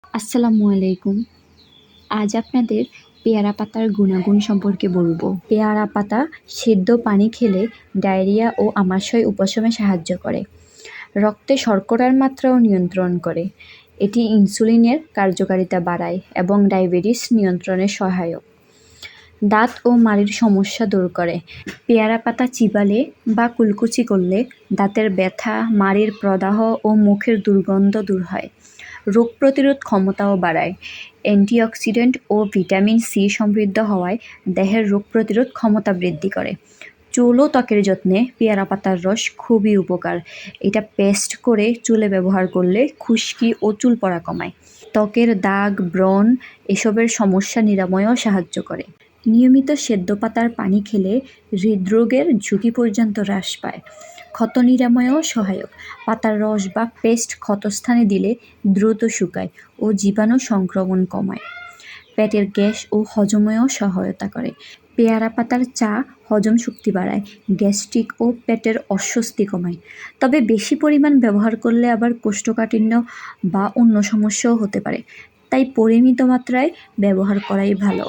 আসসালামু আলাইকুম। আজ আপনাদের পেয়ারা পাতার গুণাগুণ সম্পর্কে বলবো। পেয়ারা পাতা সেদ্ধ পানি খেলে ডায়রিয়া ও আমাশয় উপশমে সাহায্য করে। রক্তে শর্করার মাত্রাও নিয়ন্ত্রণ করে। এটি ইনসুলিনের কার্যকারিতা বাড়ায় এবং ডায়াবেটিস নিয়ন্ত্রণে সহায়ক। দাঁত ও মাড়ির সমস্যা দূর করে। পেয়ারা পাতা চিবালে বা কুলকুচি করলে দাঁতের ব্যথা, মাড়ির প্রদাহ ও মুখের দুর্গন্ধ দূর হয়। রোগ প্রতিরোধ ক্ষমতাও বাড়ায়। অ্যান্টিঅক্সিডেন্ট ও ভিটামিন সি সমৃদ্ধ হওয়ায় দেহের রোগ প্রতিরোধ ক্ষমতা বৃদ্ধি করে। চুল ও ত্বকের যত্নে পেয়ারা পাতার রস খুবই উপকার। এটা পেস্ট করে চুলে ব্যবহার করলে খুশকি ও চুল পড়া কমায়। ত্বকের দাগ, ব্রণ এসবের সমস্যা নিরাময়েও সাহায্য করে। নিয়মিত সেদ্ধ পাতার পানি খেলে হৃদরোগের ঝুঁকি পর্যন্ত হ্রাস পায়। ক্ষত নিরাময়েও সহায়ক। পাতার রস বা পেস্ট ক্ষতস্থানে দিলে দ্রুত শুকায় ও জীবাণু সংক্রমণ কমায়। পেটের গ্যাস ও হজমেও সহায়তা করে। পেয়ারা পাতার চা হজম শক্তি বাড়ায়, গ্যাস্ট্রিক ও পেটের অস্বস্তি কমায়। তবে বেশি পরিমাণ ব্যবহার করলে আবার কোষ্ঠকাঠিন্য বা অন্য সমস্যাও হতে পারে। তাই পরিমিত মাত্রায় ব্যবহার করাই ভালো।